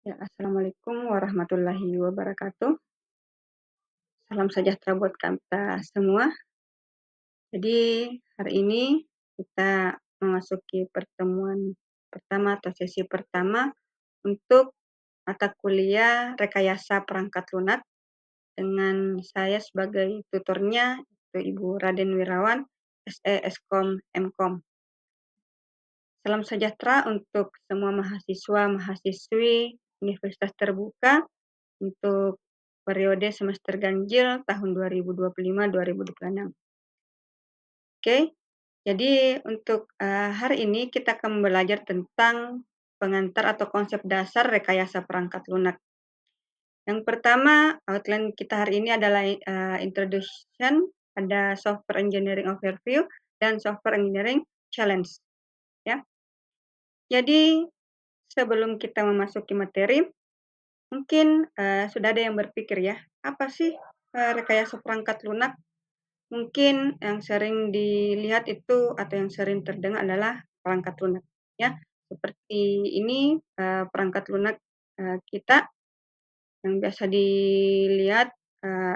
Ya, assalamualaikum warahmatullahi wabarakatuh. Salam sejahtera buat kita semua. Jadi hari ini kita memasuki pertemuan pertama atau sesi pertama untuk mata kuliah rekayasa perangkat lunak dengan saya sebagai tutornya, yaitu Ibu Raden Wirawan, SE Eskom Mkom. Salam sejahtera untuk semua mahasiswa-mahasiswi Universitas Terbuka untuk periode semester ganjil tahun 2025-2026. Oke, jadi untuk hari ini kita akan belajar tentang pengantar atau konsep dasar rekayasa perangkat lunak. Yang pertama, outline kita hari ini adalah introduction, ada software engineering overview, dan software engineering challenge. Ya, jadi sebelum kita memasuki materi, mungkin sudah ada yang berpikir ya, apa sih rekayasa perangkat lunak? Mungkin yang sering dilihat itu atau yang sering terdengar adalah perangkat lunak, ya. Seperti ini perangkat lunak kita yang biasa dilihat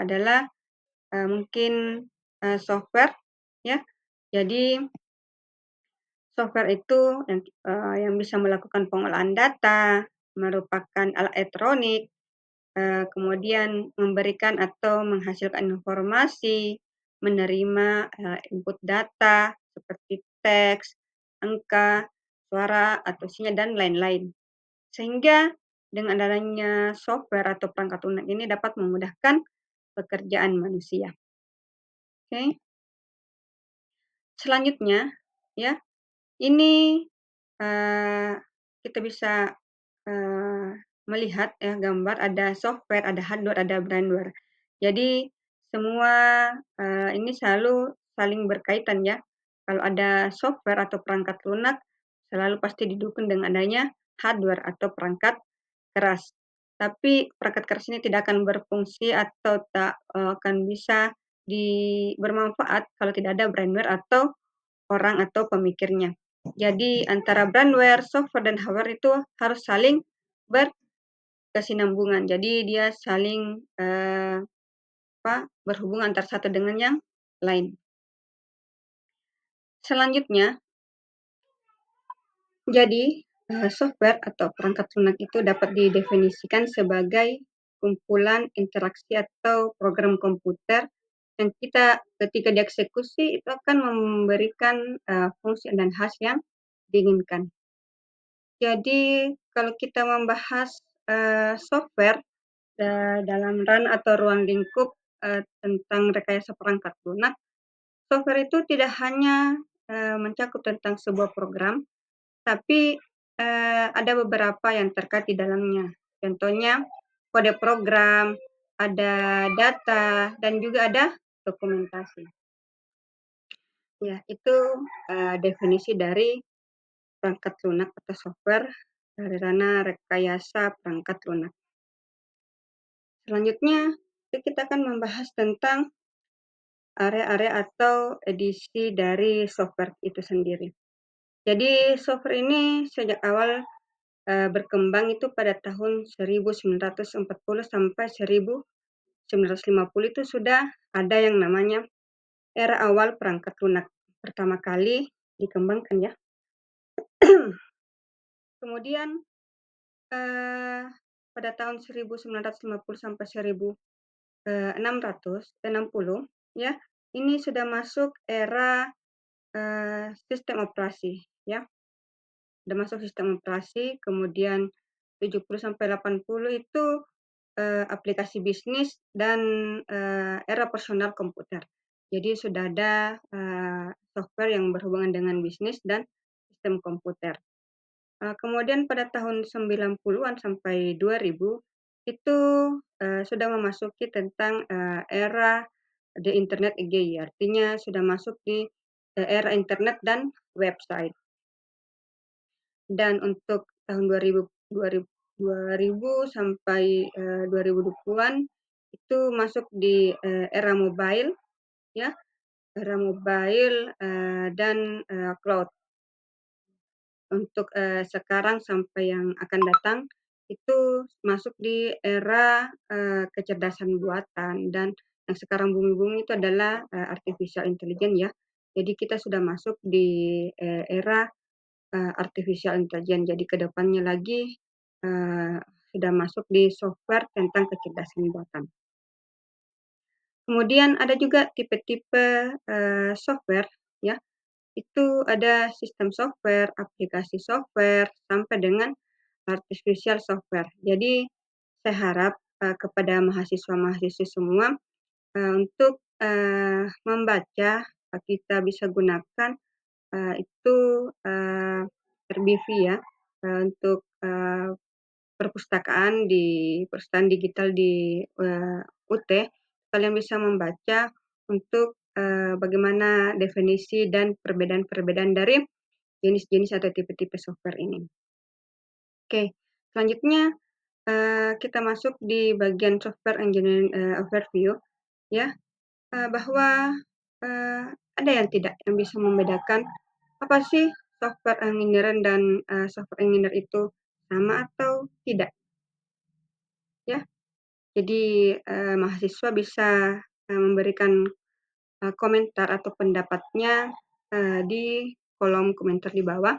adalah mungkin software, ya. Jadi software itu yang bisa melakukan pengolahan data, merupakan alat elektronik, kemudian memberikan atau menghasilkan informasi, menerima input data seperti teks, angka, suara, atau sinyal, dan lain-lain. Sehingga dengan adanya software atau perangkat lunak ini dapat memudahkan pekerjaan manusia. Oke. Selanjutnya, ya, ini eh, kita bisa eh, melihat ya gambar ada software, ada hardware, ada brandware. Jadi semua ini selalu saling berkaitan ya. Kalau ada software atau perangkat lunak, selalu pasti didukung dengan adanya hardware atau perangkat keras. Tapi perangkat keras ini tidak akan berfungsi atau tak akan bisa bermanfaat kalau tidak ada brandware atau orang atau pemikirnya. Jadi antara brandware, software, dan hardware itu harus saling berkesinambungan. Jadi dia saling berhubungan antara satu dengan yang lain. Selanjutnya, jadi software atau perangkat lunak itu dapat didefinisikan sebagai kumpulan interaksi atau program komputer yang kita ketika dieksekusi itu akan memberikan fungsi dan hasil yang diinginkan. Jadi kalau kita membahas software dalam ranah atau ruang lingkup tentang rekayasa perangkat lunak, software itu tidak hanya mencakup tentang sebuah program, tapi ada beberapa yang terkait di dalamnya. Contohnya kode program, ada data, dan juga ada dokumentasi. Ya, itu definisi dari perangkat lunak atau software dari ranah rekayasa perangkat lunak. Selanjutnya, kita akan membahas tentang area-area atau edisi dari software itu sendiri. Jadi software ini sejak awal berkembang itu pada tahun 1940 sampai 1950 itu sudah ada yang namanya era awal perangkat lunak. Pertama kali dikembangkan ya. Kemudian pada tahun 1950 sampai 1660 ya, ini sudah masuk era sistem operasi ya. Sudah masuk sistem operasi, kemudian 70 sampai 80 itu aplikasi bisnis dan era personal komputer. Jadi sudah ada software yang berhubungan dengan bisnis dan sistem komputer. Kemudian pada tahun 90-an sampai 2000 itu sudah memasuki tentang era the internet age, artinya sudah masuk di era internet dan website. Dan untuk tahun 2000 sampai 2020-an itu masuk di era mobile ya, era mobile dan cloud. Untuk sekarang sampai yang akan datang itu masuk di era, kecerdasan buatan dan yang sekarang booming-booming itu adalah, artificial intelligence ya. Jadi kita sudah masuk di, era, artificial intelligence. Jadi ke depannya lagi, eee, sudah masuk di software tentang kecerdasan buatan. Kemudian ada juga tipe-tipe, software ya, itu ada sistem software, aplikasi software, sampai dengan artificial software. Jadi saya harap, kepada mahasiswa-mahasiswi semua, untuk, membaca, kita bisa gunakan, itu, RBV ya, untuk, perpustakaan digital di, UT, kalian bisa membaca untuk, bagaimana definisi dan perbedaan-perbedaan dari jenis-jenis atau tipe-tipe software ini. Oke, selanjutnya, kita masuk di bagian software engineering, overview ya, bahwa, eee, ada yang tidak yang bisa membedakan apa sih software engineering dan, software engineer itu sama atau tidak ya. Jadi, mahasiswa bisa, memberikan, komentar atau pendapatnya, di kolom komentar di bawah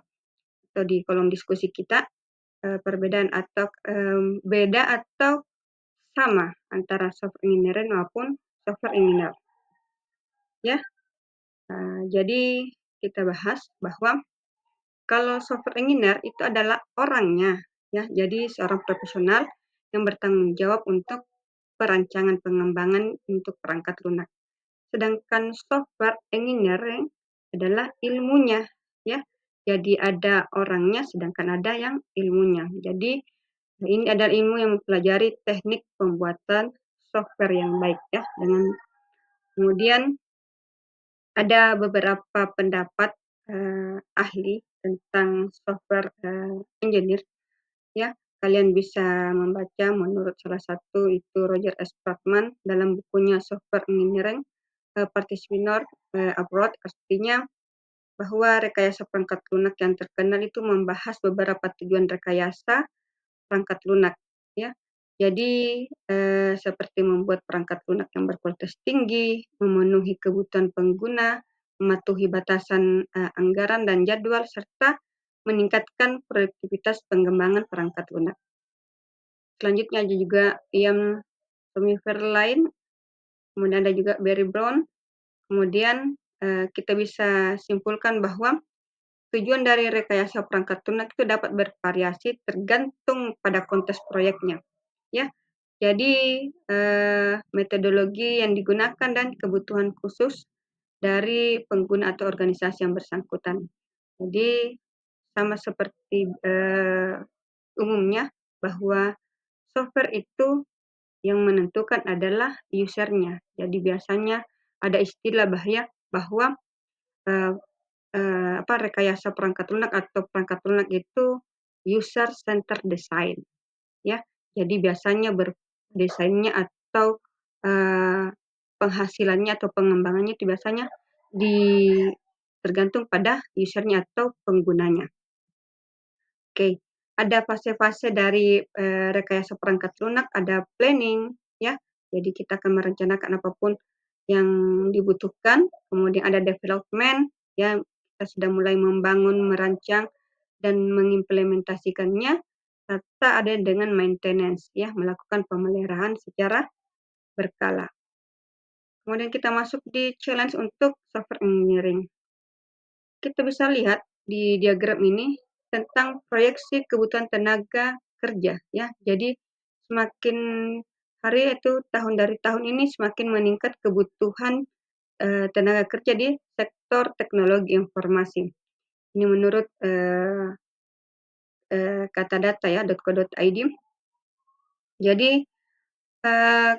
atau di kolom diskusi kita, perbedaan atau, beda atau sama antara software engineering maupun software engineer ya. Jadi kita bahas bahwa kalau software engineer itu adalah orangnya ya, jadi seorang profesional yang bertanggung jawab untuk perancangan pengembangan untuk perangkat lunak. Sedangkan software engineering adalah ilmunya ya. Jadi ada orangnya sedangkan ada yang ilmunya. Jadi ini adalah ilmu yang mempelajari teknik pembuatan software yang baik ya, dengan kemudian ada beberapa pendapat, ahli tentang software, engineer ya. Kalian bisa membaca menurut salah satu itu Roger S. Prattman dalam bukunya Software Engineering, Practitioner, Abroad, artinya bahwa rekayasa perangkat lunak yang terkenal itu membahas beberapa tujuan rekayasa perangkat lunak, ya. Jadi, seperti membuat perangkat lunak yang berkualitas tinggi, memenuhi kebutuhan pengguna, mematuhi batasan, anggaran dan jadwal, serta meningkatkan produktivitas pengembangan perangkat lunak. Selanjutnya ada juga Ian Somerville, kemudian ada juga Barry Brown, kemudian, kita bisa simpulkan bahwa tujuan dari rekayasa perangkat lunak itu dapat bervariasi tergantung pada konteks proyeknya, ya. Jadi, metodologi yang digunakan dan kebutuhan khusus dari pengguna atau organisasi yang bersangkutan. Jadi sama seperti, umumnya bahwa software itu yang menentukan adalah user-nya. Jadi biasanya ada istilah bahwa, eee rekayasa perangkat lunak atau perangkat lunak itu user centered design ya. Jadi biasanya desainnya atau, eee, penghasilannya atau pengembangannya itu biasanya di tergantung pada user-nya atau penggunanya. Oke, ada fase-fase dari, rekayasa perangkat lunak, ada planning ya. Jadi kita akan merencanakan apapun yang dibutuhkan, kemudian ada development ya, kita sudah mulai membangun, merancang, dan mengimplementasikannya, serta ada dengan maintenance ya, melakukan pemeliharaan secara berkala. Kemudian kita masuk di challenge untuk software engineering. Kita bisa lihat di diagram ini tentang proyeksi kebutuhan tenaga kerja ya. Jadi semakin hari itu dari tahun ini semakin meningkat kebutuhan, tenaga kerja di sektor teknologi informasi. Ini menurut, katadata ya, .co.id. Jadi,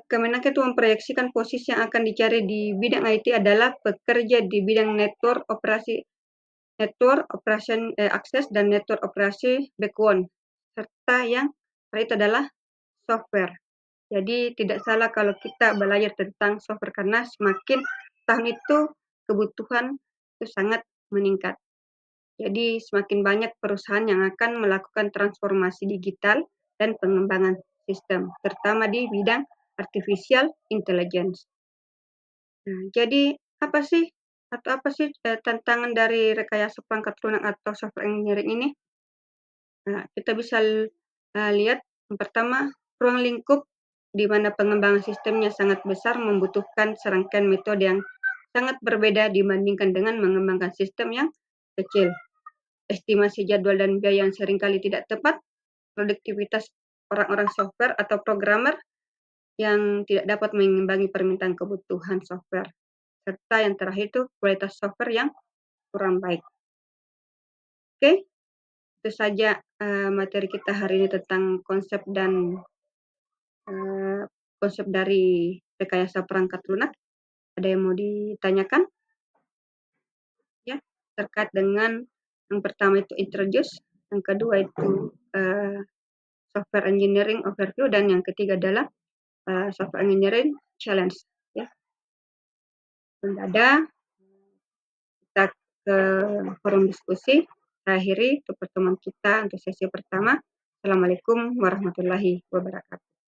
Kemenak itu memproyeksikan posisi yang akan dicari di bidang IT adalah pekerja di bidang network operation, akses dan network operasi backbone, serta yang terakhir adalah software. Jadi tidak salah kalau kita belajar tentang software karena semakin tahun itu kebutuhan itu sangat meningkat. Jadi semakin banyak perusahaan yang akan melakukan transformasi digital dan pengembangan sistem, terutama di bidang artificial intelligence. Nah, jadi apa sih tantangan dari rekayasa perangkat lunak atau software engineering ini? Nah, kita bisa lihat yang pertama, ruang lingkup di mana pengembangan sistemnya sangat besar membutuhkan serangkaian metode yang sangat berbeda dibandingkan dengan mengembangkan sistem yang kecil. Estimasi jadwal dan biaya yang seringkali tidak tepat, produktivitas orang-orang software atau programmer yang tidak dapat mengimbangi permintaan kebutuhan software, serta yang terakhir itu kualitas software yang kurang baik. Oke, itu saja materi kita hari ini tentang konsep dari rekayasa perangkat lunak. Ada yang mau ditanyakan? Ya, terkait dengan yang pertama itu introduce, yang kedua itu software engineering overview, dan yang ketiga adalah software engineering challenge. Ya, tidak ada, kita ke forum diskusi. Kita akhiri untuk pertemuan kita untuk sesi pertama. Assalamualaikum warahmatullahi wabarakatuh.